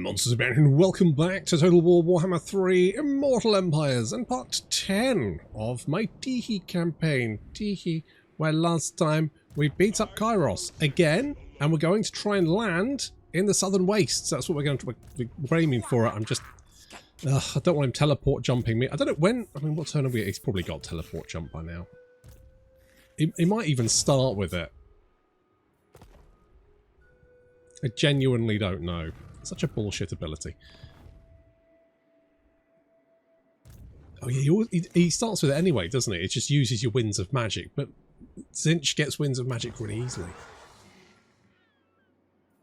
Monsters of Barren, and welcome back to Total War Warhammer 3 Immortal Empires and part 10 of my Tehe campaign. Tehe, where last time we beat up Kairos again, and we're going to try and land in the Southern Wastes. That's what we're aiming for. I'm just... I don't want him teleport jumping me. I don't know when... I mean, what turn are we... He's probably got teleport jump by now. He might even start with it. I genuinely don't know. Such a bullshit ability. Oh yeah, he starts with it anyway, doesn't he? It just uses your winds of magic, but Tzeentch gets winds of magic really easily.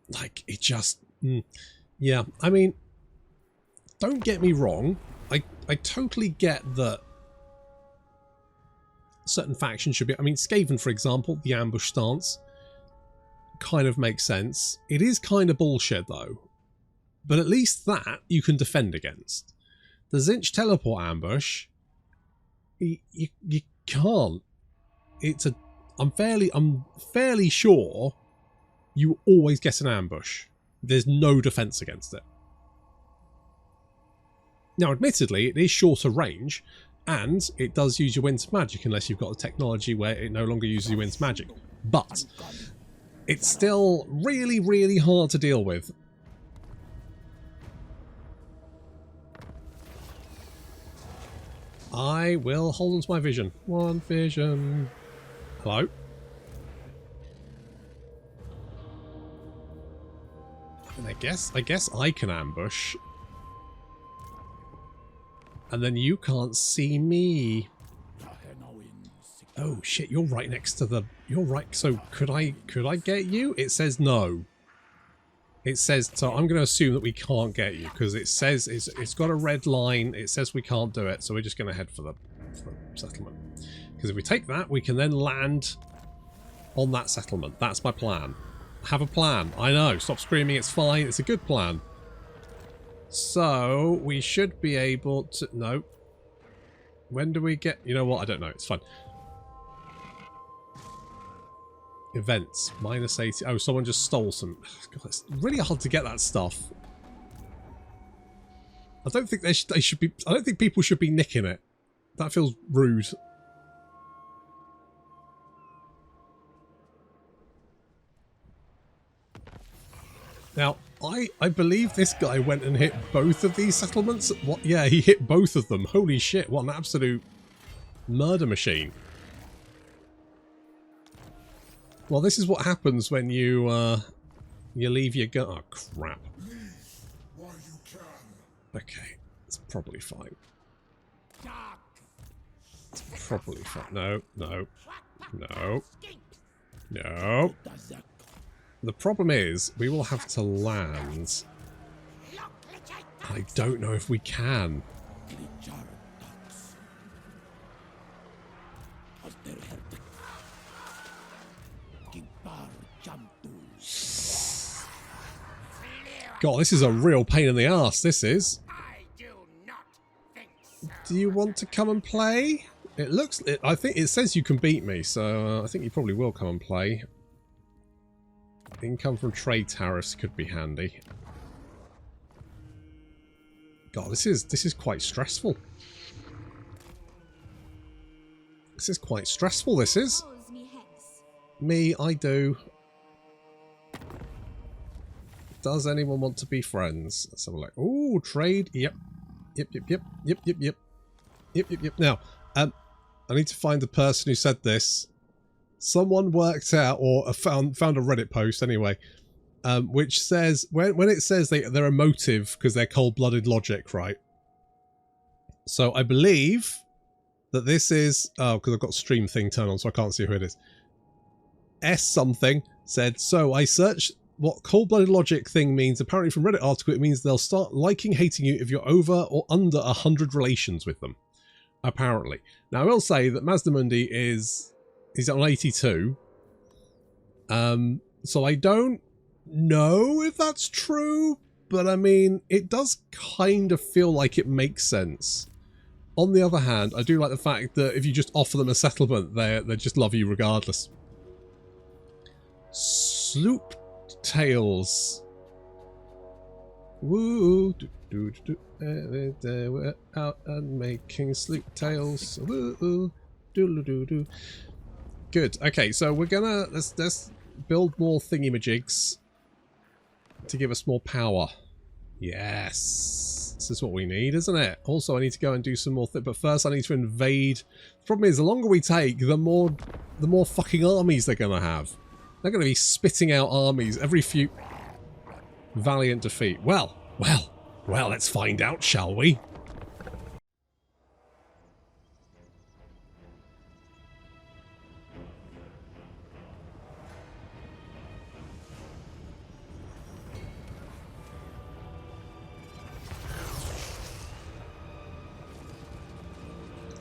Like, it just... Yeah, I mean, don't get me wrong. I totally get that certain factions should be... I mean, Skaven, for example, the ambush stance kind of makes sense. It is kind of bullshit, though. But at least that you can defend against. The Tzeentch teleport ambush, you can't. It's a... I'm fairly sure you always get an ambush. There's no defense against it. Now, admittedly, it is shorter range, and it does use your winds of magic unless you've got a technology where it no longer uses your winds of magic. But it's still really, really hard to deal with. I will hold on to my vision. One vision. Hello? And I guess I can ambush. And then you can't see me. Oh shit, you're right next to the... You're right, so could I get you? It says no. It says... So I'm going to assume that we can't get you, because it says... It's got a red line, it says we can't do it, so we're just going to head for the settlement. Because if we take that, we can then land on that settlement. That's my plan. Have a plan. I know, stop screaming, it's fine, it's a good plan. So, we should be able to... No. When do we get... You know what, I don't know, it's fine. Events, minus 80. Oh, someone just stole some... God, it's really hard to get that stuff. I don't think they should be... I don't think people should be nicking it. That feels rude. Now, I believe this guy went and hit both of these settlements. What? Yeah, he hit both of them. Holy shit, what an absolute murder machine. Well, this is what happens when you leave your gun. Oh, crap. Okay, it's probably fine. It's probably fine. No, no, no, no. The problem is, we will have to land. I don't know if we can. God, this is a real pain in the arse, this is. Do you want to come and play? It looks... I think it says you can beat me, so I think you probably will come and play. Income from trade tariffs could be handy. God, this is quite stressful. This is quite stressful, this is. Me, I do. Does anyone want to be friends? Let's have a look. Ooh, trade. Yep. Yep. Now, I need to find the person who said this. Someone worked out, or found a Reddit post anyway, which says, when it says they're emotive because they're cold-blooded logic, right? So I believe that this is... Oh, because I've got stream thing turned on, so I can't see who it is. S something said, so I searched what cold-blooded logic thing means. Apparently from Reddit article, it means they'll start liking, hating you if you're over or under 100 relations with them. Apparently. Now, I will say that Mazdamundi he's on 82. So I don't know if that's true, but I mean, it does kind of feel like it makes sense. On the other hand, I do like the fact that if you just offer them a settlement, they just love you regardless. Sloop Tails. Woo! We're out and making sleep tales. Woo! Doodle-doo-doo. Good. Okay, so we're gonna let's build more thingy-majigs to give us more power. Yes, this is what we need, isn't it? Also, I need to go and do some more but first I need to invade. The problem is, the longer we take, the more fucking armies they're gonna have. They're gonna be spitting out armies every few. Valiant defeat. Well, let's find out, shall we?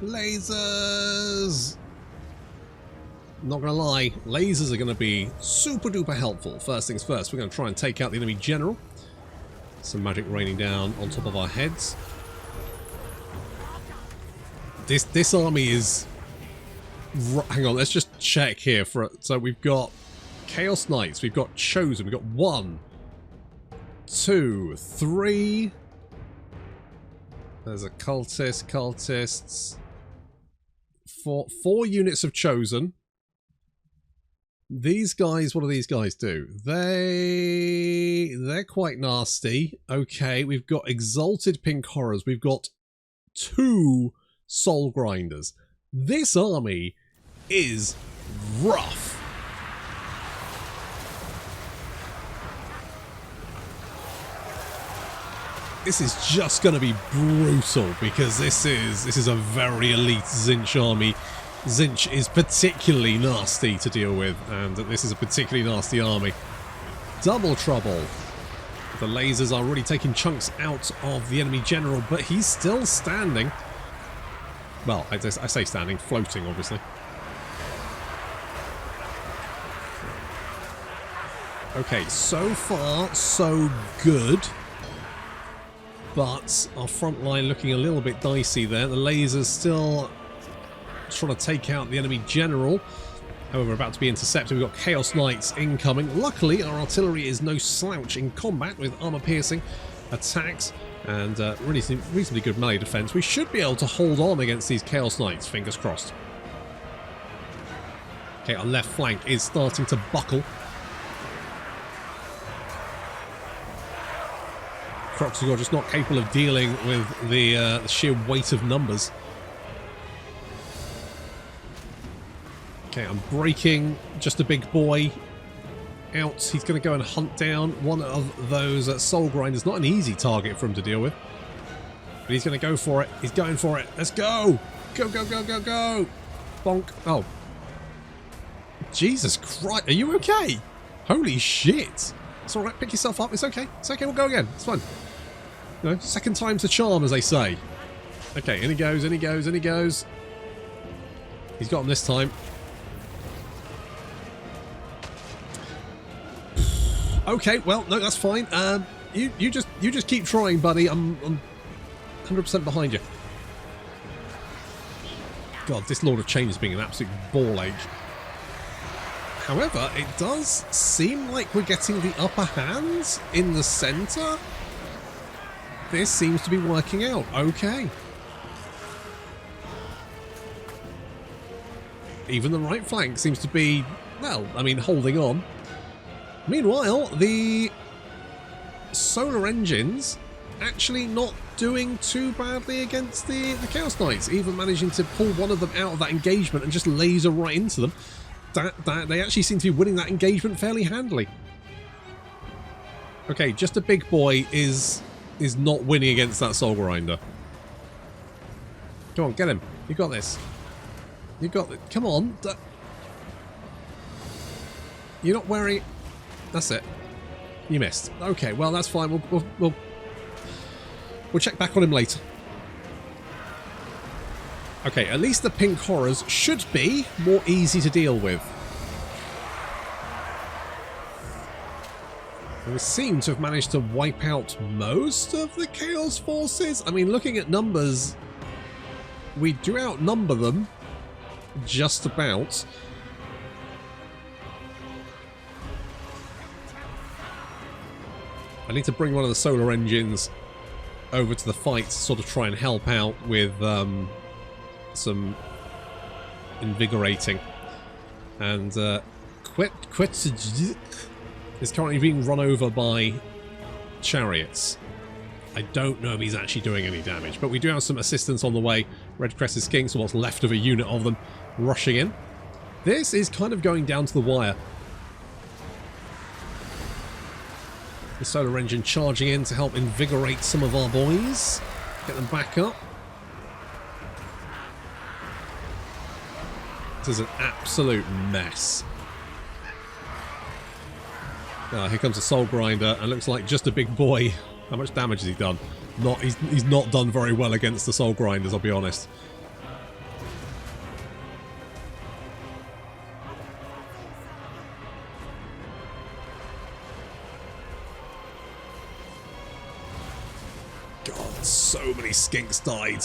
Lasers! Not gonna lie, lasers are gonna be super duper helpful. First things first, we're gonna try and take out the enemy general. Some magic raining down on top of our heads. This army is... Hang on, let's just check here. So we've got Chaos Knights, we've got Chosen, we've got 1, 2, 3. There's a cultists. 4 units of Chosen. These guys, what do these guys do? They're quite nasty. Okay, we've got Exalted Pink Horrors. We've got 2 Soul Grinders. This army is rough. This is just going to be brutal because this is a very elite Tzeentch army. Tzeentch is particularly nasty to deal with, and this is a particularly nasty army. Double trouble. The lasers are really taking chunks out of the enemy general, but he's still standing. Well, I say standing, floating, obviously. Okay, so far, so good. But our front line looking a little bit dicey there. The lasers still trying to take out the enemy general. However, about to be intercepted. We've got Chaos Knights incoming. Luckily, our artillery is no slouch in combat with armor-piercing attacks and reasonably good melee defense. We should be able to hold on against these Chaos Knights, fingers crossed. Okay, our left flank is starting to buckle. Croxigor just not capable of dealing with the sheer weight of numbers. Okay, I'm breaking just a big boy out. He's going to go and hunt down one of those soul grinders. Not an easy target for him to deal with. But he's going to go for it. He's going for it. Let's go! Go, go, go, go, go! Bonk. Oh. Jesus Christ. Are you okay? Holy shit. It's alright. Pick yourself up. It's okay. It's okay. We'll go again. It's fine. You know, second time's a charm, as they say. Okay, in he goes, in he goes, in he goes. He's got him this time. Okay, well, no, that's fine. You just keep trying, buddy. I'm 100% behind you. God, this Lord of Change is being an absolute ball ache. However, it does seem like we're getting the upper hand in the centre. This seems to be working out. Okay. Even the right flank seems to be, well, I mean, holding on. Meanwhile, the solar engines actually not doing too badly against the Chaos Knights, even managing to pull one of them out of that engagement and just laser right into them. They actually seem to be winning that engagement fairly handily. Okay, just a big boy is not winning against that soul grinder. Come on, get him. You got this. You got it. Come on. You're not wearing... That's it. You missed. Okay, well, that's fine. We'll check back on him later. Okay, at least the pink horrors should be more easy to deal with. We seem to have managed to wipe out most of the Chaos forces. I mean, looking at numbers, we do outnumber them just about. I need to bring one of the solar engines over to the fight to sort of try and help out with some invigorating. And Quet is currently being run over by chariots. I don't know if he's actually doing any damage, but we do have some assistance on the way. Red-crested skinks, or what's left of a unit of them, rushing in. This is kind of going down to the wire. The solar engine charging in to help invigorate some of our boys. Get them back up. This is an absolute mess. Here comes a soul grinder, and looks like just a big boy. How much damage has he done? He's not done very well against the soul grinders, I'll be honest. God, so many skinks died.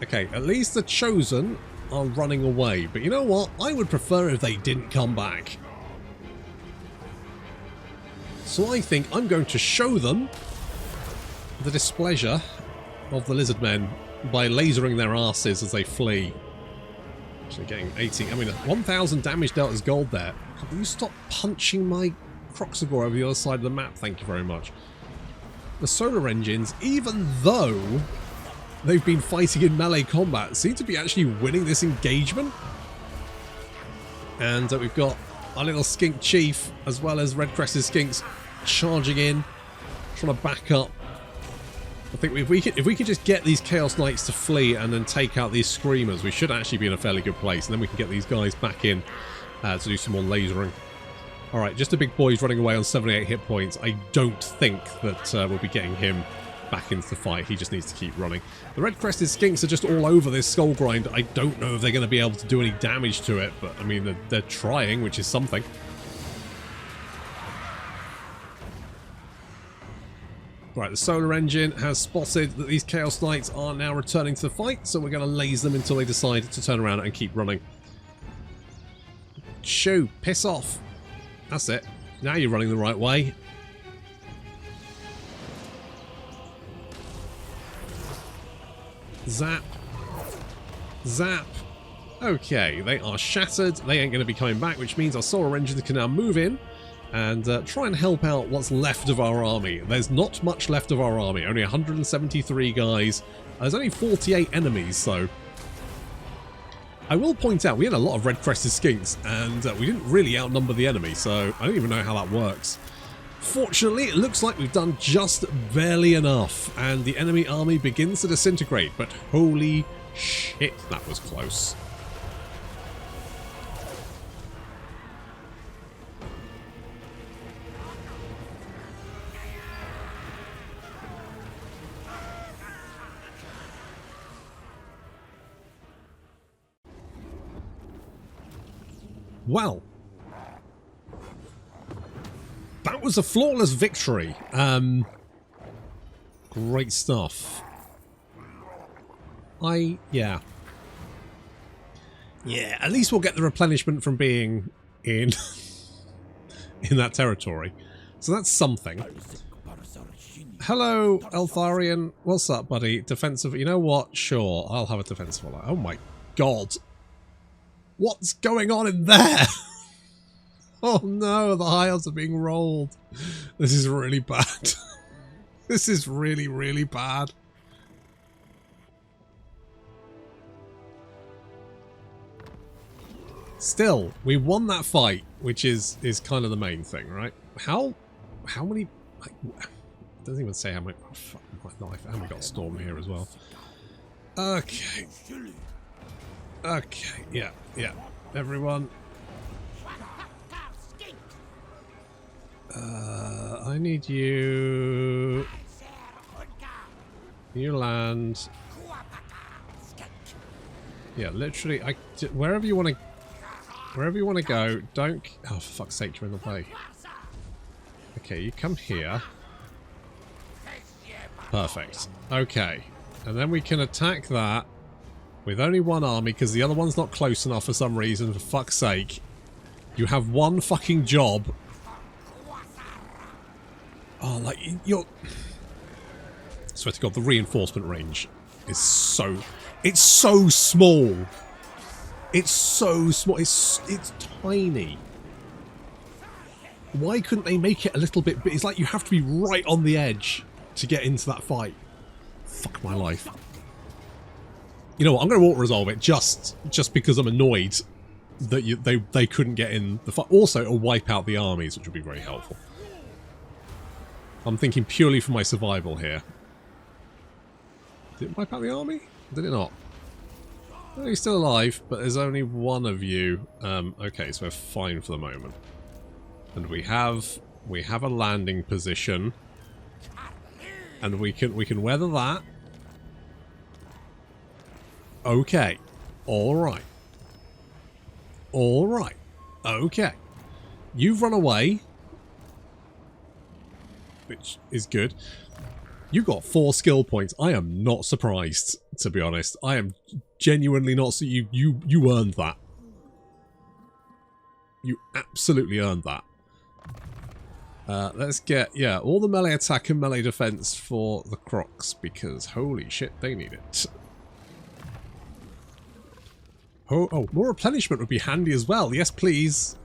Okay, at least the Chosen are running away, but you know what? I would prefer if they didn't come back. So I think I'm going to show them the displeasure of the Lizardmen by lasering their asses as they flee. Actually getting 18, I mean 1,000 damage dealt as gold there. Will you stop punching my Croxagore over the other side of the map? Thank you very much. The solar engines, even though they've been fighting in melee combat, seem to be actually winning this engagement. And we've got our little skink chief, as well as red-crested skinks, charging in, trying to back up. I think if we can just get these Chaos Knights to flee and then take out these Screamers, we should actually be in a fairly good place. And then we can get these guys back in to do some more lasering. Alright, just a big boy's running away on 78 hit points. I don't think that we'll be getting him back into the fight. He just needs to keep running. The red-crested skinks are just all over this skull grind. I don't know if they're going to be able to do any damage to it, but I mean, they're trying, which is something. Right, the solar engine has spotted that these Chaos Knights are now returning to the fight, so we're going to laze them until they decide to turn around and keep running. Shoo, piss off. That's it. Now you're running the right way. Zap. Zap. Okay, they are shattered. They ain't going to be coming back, which means our solar engines can now move in and try and help out what's left of our army. There's not much left of our army. Only 173 guys. There's only 48 enemies, so... I will point out, we had a lot of red-crested skinks, and we didn't really outnumber the enemy, so I don't even know how that works. Fortunately, it looks like we've done just barely enough, and the enemy army begins to disintegrate, but holy shit, that was close. Well, that was a flawless victory. Great stuff. Yeah, at least we'll get the replenishment from being in in that territory. So that's something. Hello, Eltharian. What's up, buddy? Defensive. You know what? Sure, I'll have a defensive ally. Oh my god. What's going on in there? Oh no, the high odds are being rolled. This is really bad. This is really, really bad. Still, we won that fight, which is kind of the main thing, right? How many... Like, it doesn't even say how many... Oh, fuck my knife. And we got Storm here as well. Okay. Okay, yeah. Everyone. I need you... You land. Yeah, literally, wherever you want to go, don't... Oh, for fuck's sake, you're in the way. Okay, you come here. Perfect. Okay. And then we can attack that with only one army, because the other one's not close enough for some reason, for fuck's sake. You have one fucking job. Oh, like, you're... I swear to God, the reinforcement range is so... It's so small. It's so small. It's tiny. Why couldn't they make it a little bit... It's like you have to be right on the edge to get into that fight. Fuck my life. You know what? I'm going to auto-resolve it just because I'm annoyed that they couldn't get in the fight. Also, it'll wipe out the armies, which would be very helpful. I'm thinking purely for my survival here. Did it wipe out the army? Did it not? Oh, he's still alive, but there's only one of you. Okay, so we're fine for the moment. And we have a landing position. And we can weather that. Okay. Alright. Alright. Okay. You've run away. Which is good. You got 4 skill points. I am not surprised, to be honest. I am genuinely not. So you earned that. You absolutely earned that. Let's get, yeah, all the melee attack and melee defense for the Crocs, because holy shit, they need it. Oh, more replenishment would be handy as well. Yes, please.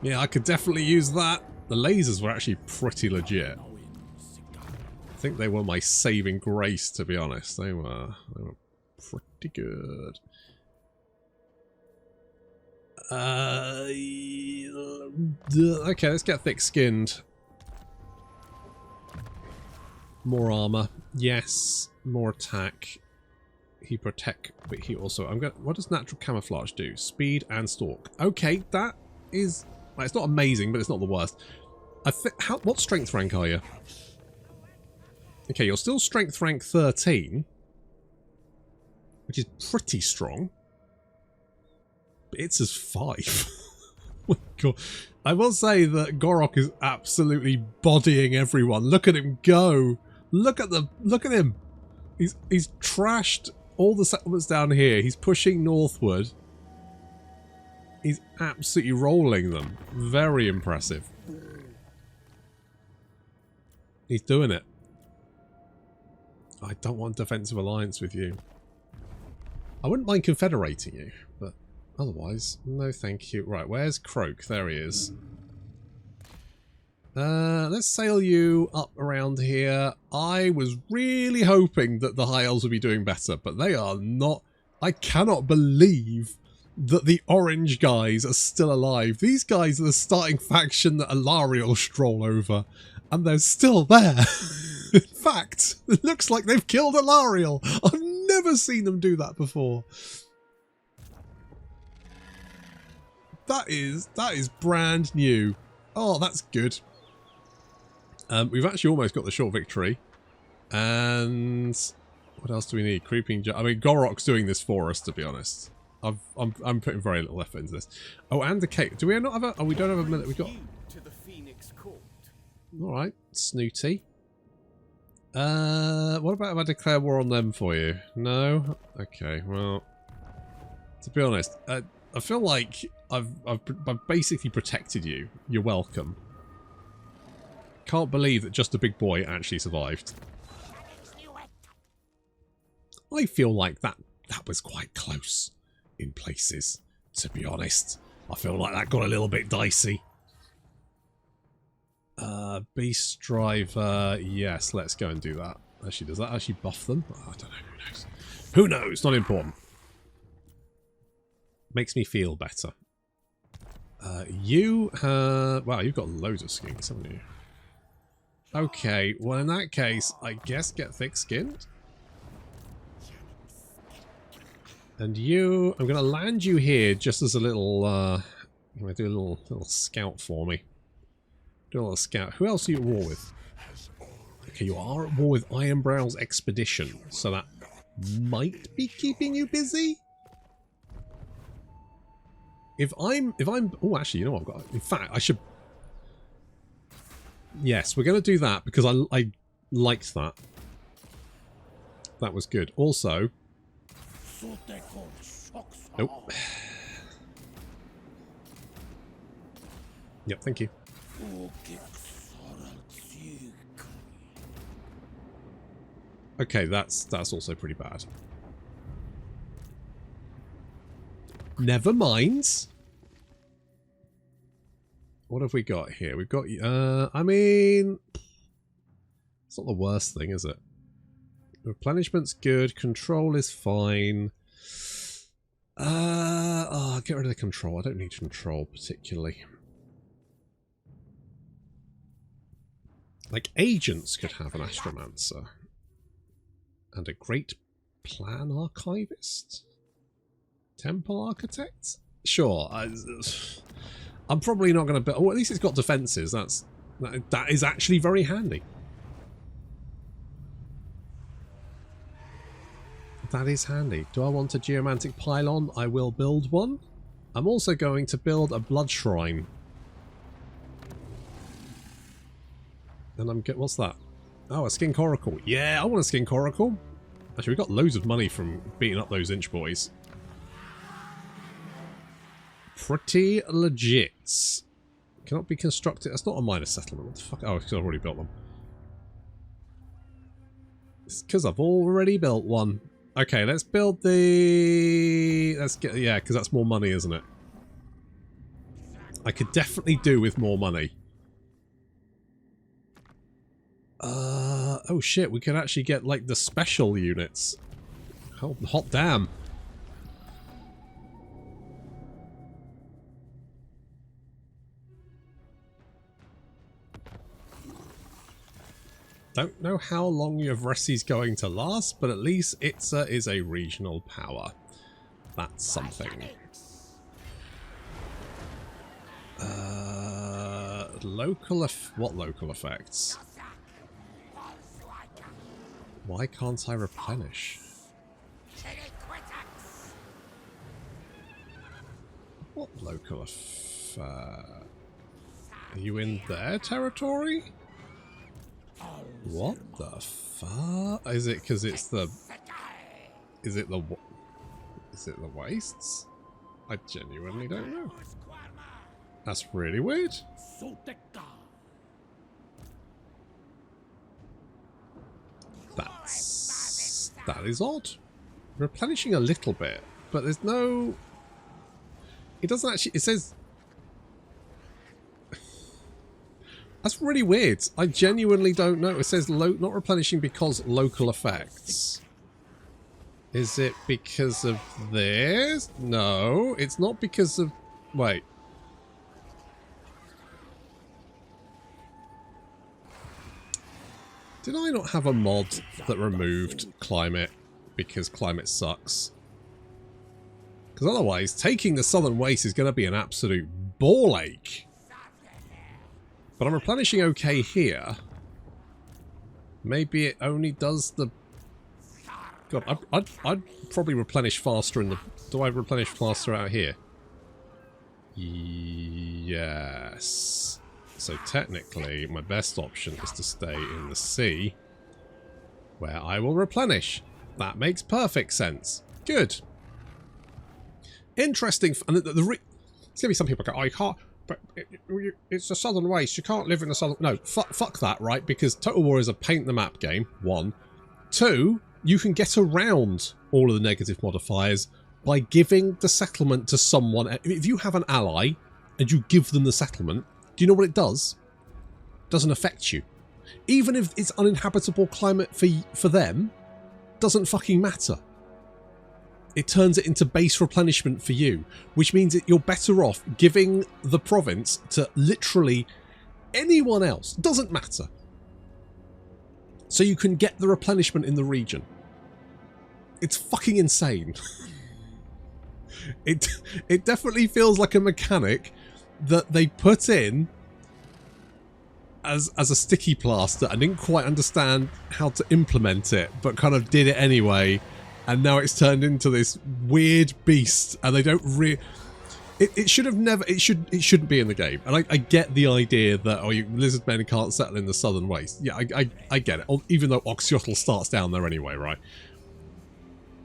Yeah, I could definitely use that. The lasers were actually pretty legit. I think they were my saving grace, to be honest. They were pretty good. Okay, let's get thick-skinned. More armor. Yes. More attack. He protect, but he also... what does natural camouflage do? Speed and stalk. Okay, that is... Well, it's not amazing, but it's not the worst. What strength rank are you? Okay, you're still strength rank 13. Which is pretty strong. But it's as 5. Oh my God. I will say that Gorok is absolutely bodying everyone. Look at him go. Look at him. He's trashed all the settlements down here. He's pushing northward. He's absolutely rolling them. Very impressive. He's doing it. I don't want defensive alliance with you. I wouldn't mind confederating you, but otherwise, no thank you. Right, where's Croak? There he is. Let's sail you up around here. I was really hoping that the High Elves would be doing better, but they are not. I cannot believe that the orange guys are still alive. These guys are the starting faction that Alariel stroll over, and they're still there. In fact, it looks like they've killed Alariel. I've never seen them do that before. That is brand new. Oh, that's good. We've actually almost got the short victory. And what else do we need? I mean, Gorok's doing this for us, to be honest. I'm putting very little effort into this. Oh, and the cake. Do we not have a... Oh, we don't have a minute. We got... Alright, snooty. What about if I declare war on them for you? No? Okay, well... To be honest, I feel like I've basically protected you. You're welcome. Can't believe that just a big boy actually survived. I feel like that was quite close in places, to be honest. I feel like that got a little bit dicey. Beast Driver, yes, let's go and do that. Actually, does that actually buff them? Oh, I don't know, who knows? Who knows? Not important. Makes me feel better. You have... Wow, you've got loads of skinks, haven't you? Okay, well in that case, I guess get thick-skinned. And you... I'm going to land you here just as a little... I'm going to do a little scout for me. Do a little scout. Who else are you at war with? Okay, you are at war with Ironbrow's expedition, so that might be keeping you busy. If I'm... Oh, actually, you know what I've got? In fact, I should... Yes, we're going to do that because I liked that. That was good. Also... Nope. Yep, thank you. Okay, that's also pretty bad. Never mind. What have we got here? We've got, I mean, it's not the worst thing, is it? Replenishment's good. Control is fine. Oh, get rid of the control. I don't need control particularly. Like, agents could have an astromancer. And a great plan archivist? Temple architect? Sure. I'm probably not going to build... Oh, at least it's got defences. That is actually very handy. That is handy. Do I want a geomantic pylon? I will build one. I'm also going to build a blood shrine. And I'm get what's that? Oh, a skink oracle. Yeah, I want a skink oracle. Actually, we got loads of money from beating up those inch boys. Pretty legit. Cannot be constructed. That's not a minor settlement. What the fuck? Oh, because I've already built them. It's because I've already built one. Okay, let's build the... Let's get... Yeah, because that's more money, isn't it? I could definitely do with more money. Oh shit, we could actually get, like, the special units. Oh, hot damn. Don't know how long Yavresi's going to last, but at least Itza is a regional power. That's something. What local effects? Why can't I replenish? What local effect? Are you in their territory? What the fuck? Is it because it's the... Is it the wastes? I genuinely don't know. That's really weird. That is odd. Replenishing a little bit, but there's no... It doesn't actually... It says... That's really weird. I genuinely don't know. It says not replenishing because local effects. Is it because of this? No, it's not because of... Wait. Did I not have a mod that removed climate because climate sucks? Because otherwise, taking the Southern Waste is going to be an absolute ball ache. But I'm replenishing okay here. Maybe it only does the... God, I'd probably replenish faster in the... Do I replenish faster out here? Yes. So technically, my best option is to stay in the sea, where I will replenish. That makes perfect sense. Good. Interesting. And there's going to be some people go, oh, you can't... But it's the Southern Waste. You can't live in the Southern... No, fuck that, right? Because Total War is a paint the map game, 1. 2, you can get around all of the negative modifiers by giving the settlement to someone. If you have an ally and you give them the settlement, do you know what it does? It doesn't affect you. Even if it's uninhabitable climate for them, doesn't fucking matter. It turns it into base replenishment for you, which means that you're better off giving the province to literally anyone else. Doesn't matter. So you can get the replenishment in the region. It's fucking insane. It definitely feels like a mechanic that they put in as a sticky plaster and didn't quite understand how to implement it, but kind of did it anyway. And now it's turned into this weird beast, and they don't it should have never... It shouldn't be in the game. And I get the idea that, oh, Lizardmen can't settle in the Southern Waste. Yeah, I get it. Even though Oxyotl starts down there anyway, right?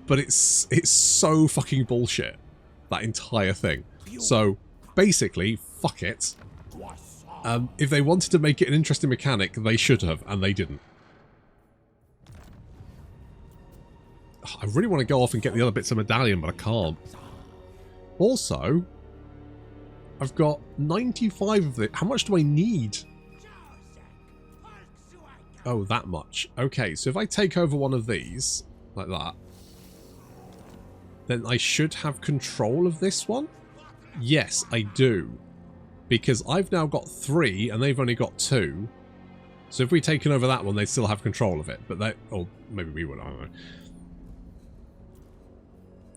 But it's so fucking bullshit, that entire thing. So, basically, fuck it. If they wanted to make it an interesting mechanic, they should have, and they didn't. I really want to go off and get the other bits of Medallion, but I can't. Also, I've got 95 of it. How much do I need? Oh, that much. Okay, so if I take over one of these, like that, then I should have control of this one? Yes, I do. Because I've now got 3, and they've only got 2. So if we'd taken over that one, they'd still have control of it. But they... Or maybe we would, I don't know.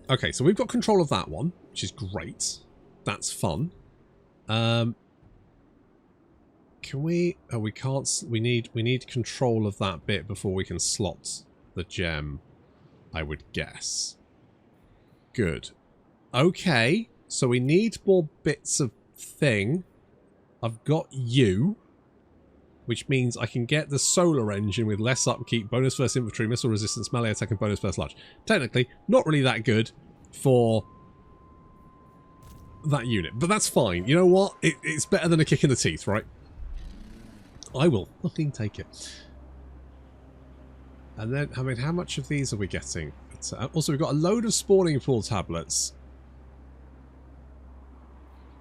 Okay, so we've got control of that one, which is great. That's fun. Can we... Oh, we can't... We need control of that bit before we can slot the gem, I would guess. Good. Okay, so we need more bits of thing. I've got you, which means I can get the solar engine with less upkeep, bonus first infantry, missile resistance, melee attack, and bonus first large. Technically, not really that good for that unit, but that's fine. You know what? It's better than a kick in the teeth, right? I will fucking take it. And then, I mean, how much of these are we getting? Also, we've got a load of spawning pool tablets.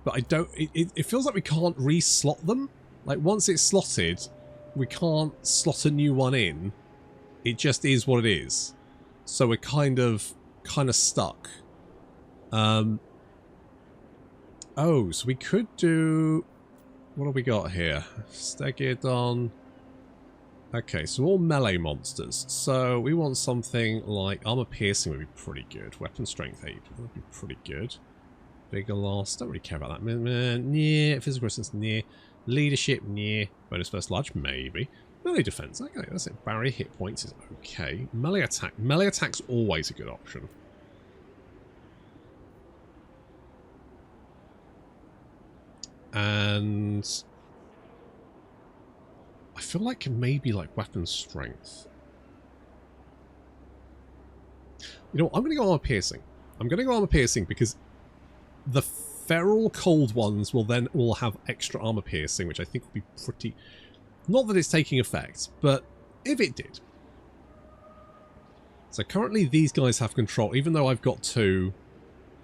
But I don't... It feels like we can't re-slot them. Like, once it's slotted, we can't slot a new one in. It just is what it is. So we're kind of stuck. Oh, so we could do... What have we got here? Stegodon. Okay, so all melee monsters. So we want something like... Armor piercing would be pretty good. Weapon strength 8 would be pretty good. Bigger loss. Don't really care about that. Near. Physical resistance, near. Leadership, near. Bonus first large, maybe. Melee defense, okay, that's it. Barrier hit points is okay. Melee attack. Melee attack's always a good option. And I feel like maybe like weapon strength. You know what? I'm going to go armor piercing. I'm going to go armor piercing because the feral cold ones will then all have extra armor piercing, which I think will be pretty... Not that it's taking effect, but if it did. So currently these guys have control, even though I've got 2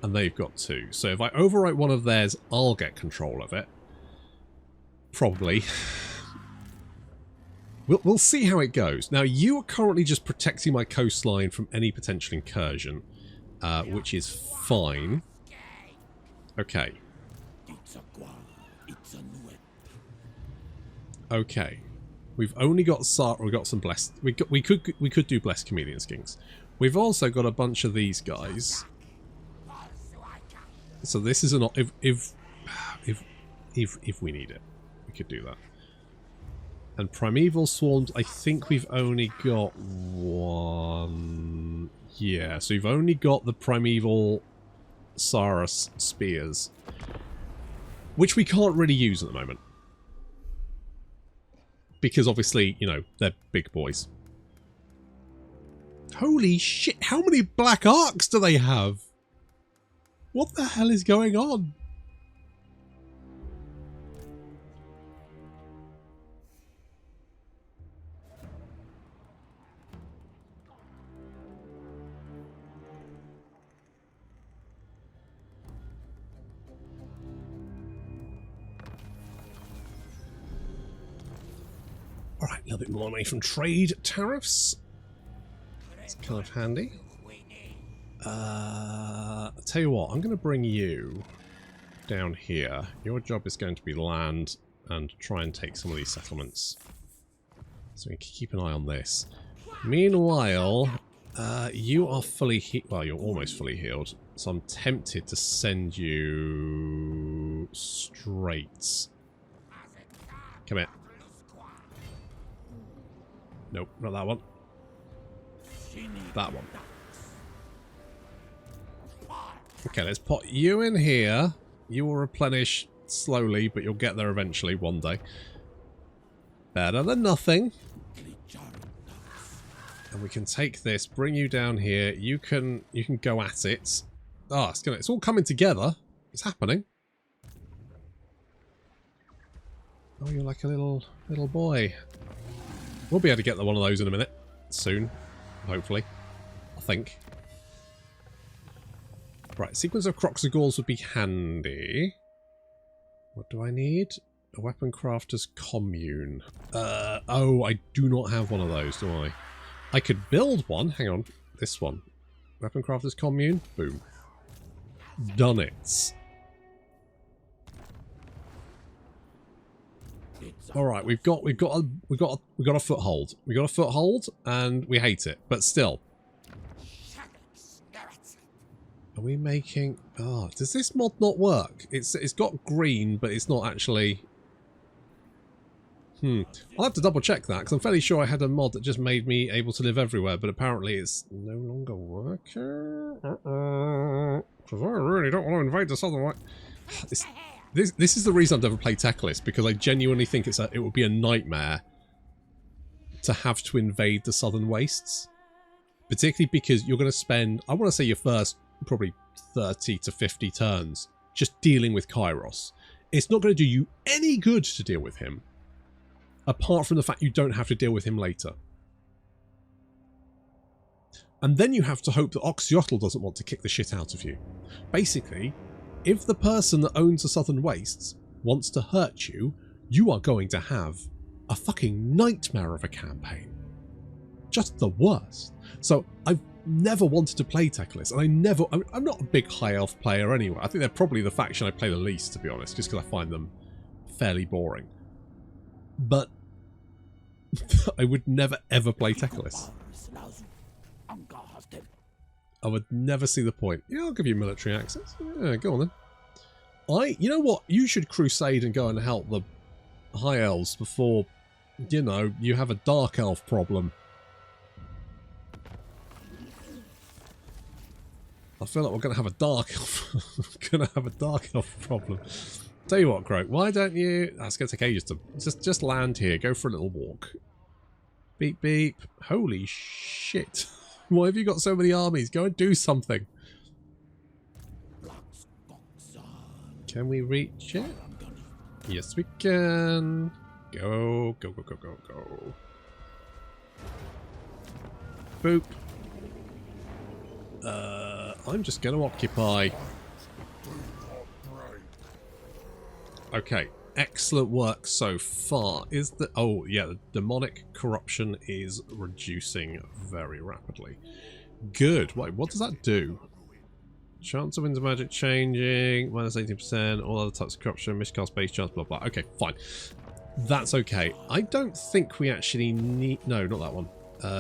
and they've got 2. So if I overwrite one of theirs, I'll get control of it. Probably. We'll see how it goes. Now, you are currently just protecting my coastline from any potential incursion, which is fine. Okay. Okay. We've only got we've got some blessed. We could do blessed chameleon skinks. We've also got a bunch of these guys. So this is an if we need it, we could do that. And primeval swarms, I think we've only got 1. Yeah, so we've only got the primeval Saurus spears, which we can't really use at the moment. Because obviously, you know, they're big boys. Holy shit, how many black arcs do they have? What the hell is going on? Alright, a little bit more money from trade tariffs. It's kind of handy. I'll tell you what, I'm going to bring you down here. Your job is going to be land and try and take some of these settlements. So we can keep an eye on this. Meanwhile, you are fully healed. Well, you're almost fully healed. So I'm tempted to send you straight. Come here. Nope, not that one. That one. Okay, let's put you in here. You will replenish slowly, but you'll get there eventually one day. Better than nothing. And we can take this, bring you down here. You can go at it. Oh, it's all coming together. It's happening. Oh, you're like a little boy. We'll be able to get one of those in a minute. Soon. Hopefully. I think. Right, sequence of Croxagores would be handy. What do I need? A weapon crafter's commune. Oh, I do not have one of those, do I? I could build one. Hang on. This one. Weapon crafter's commune. Boom. Done it. Alright, we've got a foothold. We got a foothold and we hate it, but still. Are we making... Oh, does this mod not work? It's got green, but it's not actually... I'll have to double check that, because I'm fairly sure I had a mod that just made me able to live everywhere, but apparently it's no longer working. Because I really don't want to invade the southern way. This is the reason I've never played Teclis, because I genuinely think it would be a nightmare to have to invade the southern wastes. Particularly because you're going to spend, I want to say your first probably 30 to 50 turns just dealing with Kairos. It's not going to do you any good to deal with him, apart from the fact you don't have to deal with him later. And then you have to hope that Oxyotl doesn't want to kick the shit out of you. Basically, if the person that owns the Southern Wastes wants to hurt you, you are going to have a fucking nightmare of a campaign. Just the worst. So I've never wanted to play Teclis, and I'm not a big high elf player anyway. I think they're probably the faction I play the least, to be honest, just because I find them fairly boring. But I would never ever play Teclis. I would never see the point. Yeah, I'll give you military access. Yeah, go on then. You know what? You should crusade and go and help the high elves before, you know, you have a dark elf problem. I feel like we're going to have a dark elf problem. Tell you what, Croak, why don't you... That's going to take ages to... Just land here. Go for a little walk. Beep, beep. Holy shit. Why have you got so many armies? Go and do something. Can we reach it? Yes, we can. Go, go, go, go, go, go. Boop. I'm just going to occupy. Okay, excellent work so far. Is the... Oh, yeah, the demonic corruption is reducing very rapidly. Good. Wait, what does that do? Chance of winter magic changing, minus 18%, all other types of corruption, miscast base chance, blah, blah. Okay, fine. That's okay. I don't think we actually need... No, not that one.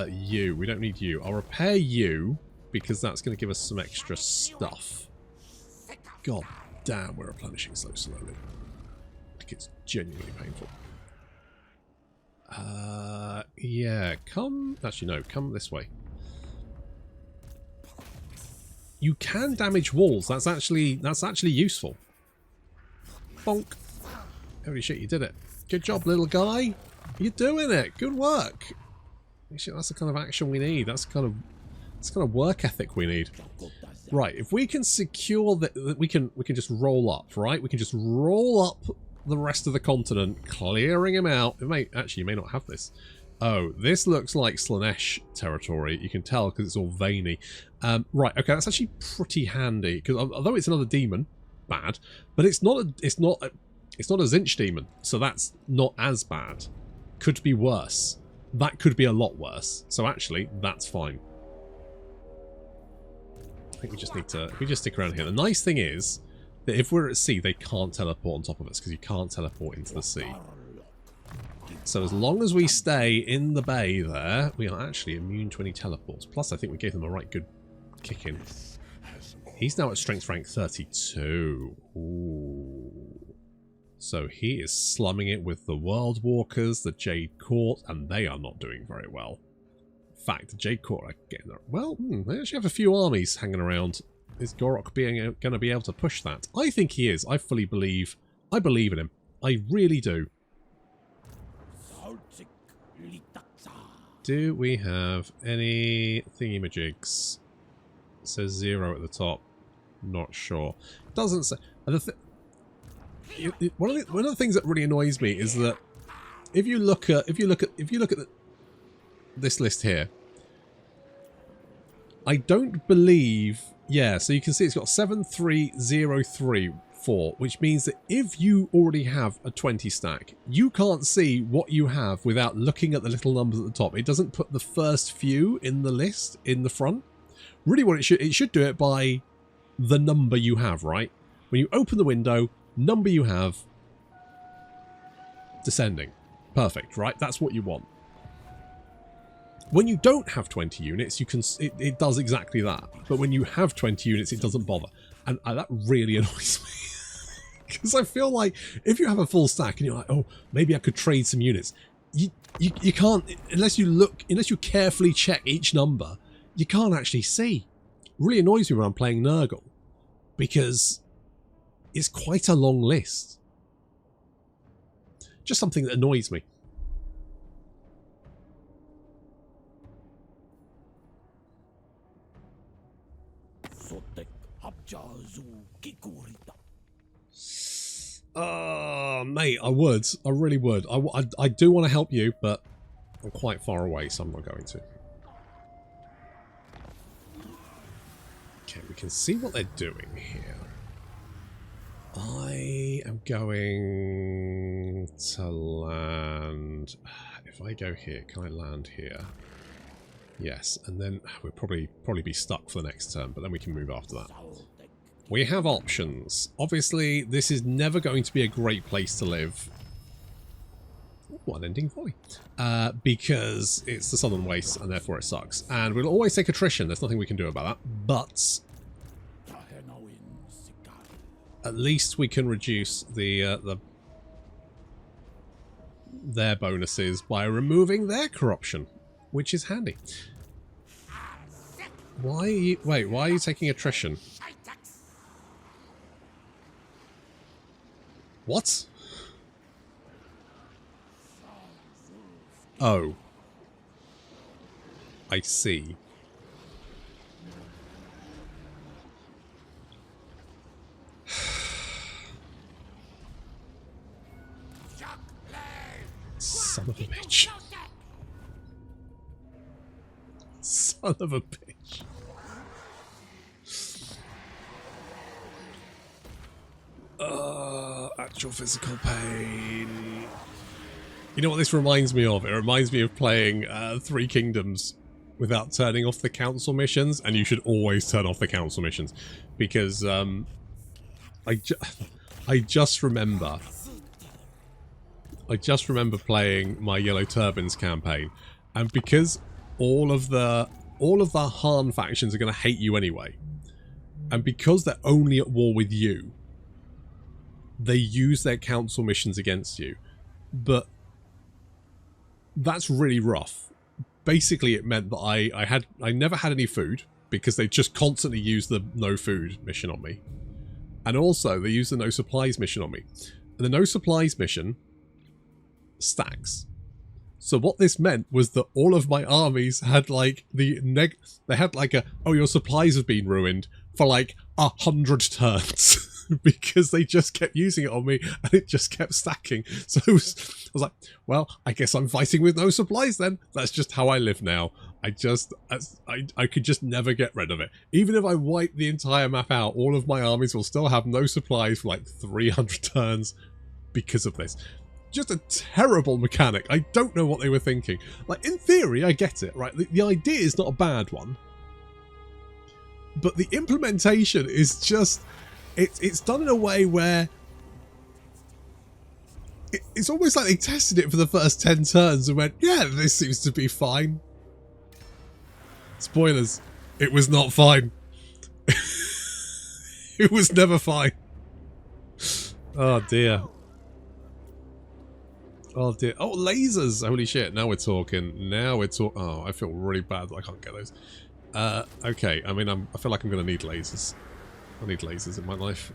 You. We don't need you. I'll repair you, because that's going to give us some extra stuff. God damn, we're replenishing so slowly. It's genuinely painful. Yeah, come... Actually, no, come this way. You can damage walls. That's actually useful. Bonk. Holy shit, you did it. Good job, little guy. You're doing it. Good work. Actually, that's the kind of action we need. That's the kind of work ethic we need. Right, if we can secure that, we can just roll up, right? We can just roll up the rest of the continent, clearing him out. Actually, you may not have this. Oh, this looks like Slanesh territory. You can tell because it's all veiny. Right, okay, that's actually pretty handy because although it's another demon, bad, but it's not a Zinch demon, so that's not as bad. Could be worse. That could be a lot worse. So actually, that's fine. I think we just need to... We just stick around here. The nice thing is that if we're at sea, they can't teleport on top of us because you can't teleport into the sea. So as long as we stay in the bay there, we are actually immune to any teleports. Plus, I think we gave them a right good kick in. He's now at strength rank 32. Ooh. So he is slumming it with the World Walkers, the Jade Court, and they are not doing very well. In fact, the Jade Court are getting there. Well, they actually have a few armies hanging around. Is Gorok going to be able to push that? I think he is. I fully believe. I believe in him. I really do. Do we have any thingamajigs? It says 0 at the top. Not sure. Doesn't say. one of the things that really annoys me is that if you look at this list here, I don't believe. Yeah, so you can see it's got 7303 which means that if you already have a 20 stack, you can't see what you have without looking at the little numbers at the top. It doesn't put the first few in the list in the front. Really what it should do it by the number you have, right? When you open the window, number you have, descending. Perfect, right? That's what you want. When you don't have 20 units, you can it does exactly that. But when you have 20 units, it doesn't bother. And that really annoys me. Because I feel like if you have a full stack and you're like, oh, maybe I could trade some units. You can't, unless you carefully check each number, you can't actually see. It really annoys me when I'm playing Nurgle. Because it's quite a long list. Just something that annoys me. Mate, I would. I really would. I do want to help you, but I'm quite far away, so I'm not going to. Okay, we can see what they're doing here. I am going to land... If I go here, can I land here? Yes, and then we'll probably be stuck for the next turn, but then we can move after that. We have options. Obviously, this is never going to be a great place to live. Ooh, unending volley. Because it's the Southern Wastes, and therefore it sucks. And we'll always take attrition. There's nothing we can do about that. But at least we can reduce their bonuses by removing their corruption, which is handy. Why are you... Wait, why are you taking attrition? What? Oh. I see. Son of a bitch. Son of a bitch. Actual physical pain. You know what this reminds me of? It reminds me of playing Three Kingdoms without turning off the council missions, and you should always turn off the council missions, because I just remember playing my Yellow Turbans campaign, and because all of the Han factions are going to hate you anyway, and because they're only at war with you, they use their council missions against you. But that's really rough. Basically, it meant that I never had any food, because they just constantly used the no food mission on me. And also, they used the no supplies mission on me. And the no supplies mission stacks. So what this meant was that all of my armies had like they had like a, oh, your supplies have been ruined for like 100 turns. Because they just kept using it on me, and it just kept stacking. So I was like, well, I guess I'm fighting with no supplies then. That's just how I live now. I could just never get rid of it. Even if I wipe the entire map out, all of my armies will still have no supplies for like 300 turns because of this. Just a terrible mechanic. I don't know what they were thinking. Like, in theory, I get it, right? The idea is not a bad one. But the implementation is just... It's done in a way where it's almost like they tested it for the first 10 turns and went, yeah, this seems to be fine. Spoilers, it was not fine. It was never fine. Oh dear. Oh dear. Oh, lasers! Holy shit, now we're talking. Now we're talking. Oh, I feel really bad that I can't get those. Okay, I mean, I feel like I'm going to need lasers. I need lasers in my life.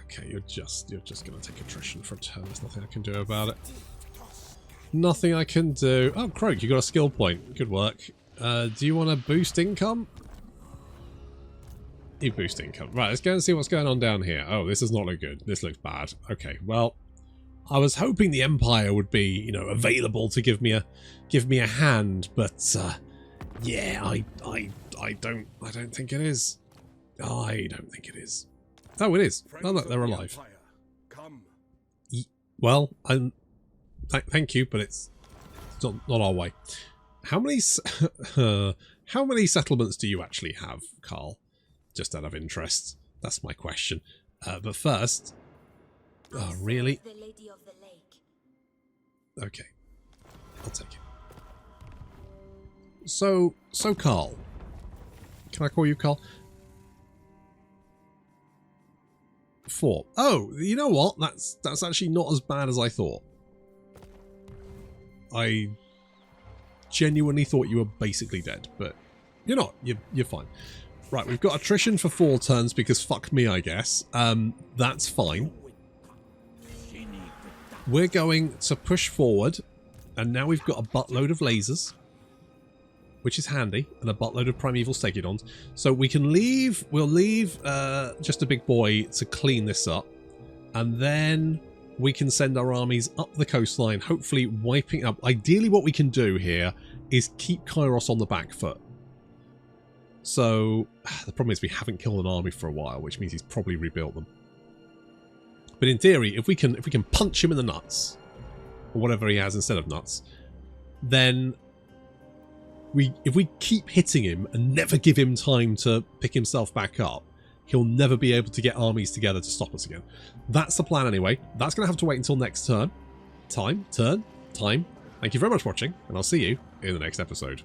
Okay, you're just gonna take attrition for a turn. There's nothing I can do about it. Nothing I can do. Oh, Croak, you got a skill point. Good work. Do you want to boost income? You boost income. Right, let's go and see what's going on down here. Oh, this does not look good. This looks bad. Okay, well, I was hoping the Empire would be, you know, available to give me a hand, but yeah, I don't think it is. I don't think it is. Oh, it is. Oh, look, they're alive. Well, thank you, but it's not our way. How many how many settlements do you actually have, Carl? Just out of interest. That's my question. But first... Oh, really? Okay. I'll take it. So Carl. Can I call you Carl? 4. Oh, you know what? That's actually not as bad as I thought. I genuinely thought you were basically dead, but you're not. You're fine. Right, we've got attrition for 4 turns because fuck me, I guess. That's fine. We're going to push forward, and now we've got a buttload of lasers, which is handy, and a buttload of primeval Stegodons. So we can leave, we'll leave just a big boy to clean this up, and then we can send our armies up the coastline, hopefully wiping up. Ideally what we can do here is keep Kairos on the back foot. So the problem is we haven't killed an army for a while, which means he's probably rebuilt them. But in theory, if we can punch him in the nuts, or whatever he has instead of nuts, then if we keep hitting him and never give him time to pick himself back up, he'll never be able to get armies together to stop us again. That's the plan anyway. That's going to have to wait until next turn. Time. Thank you very much for watching, and I'll see you in the next episode.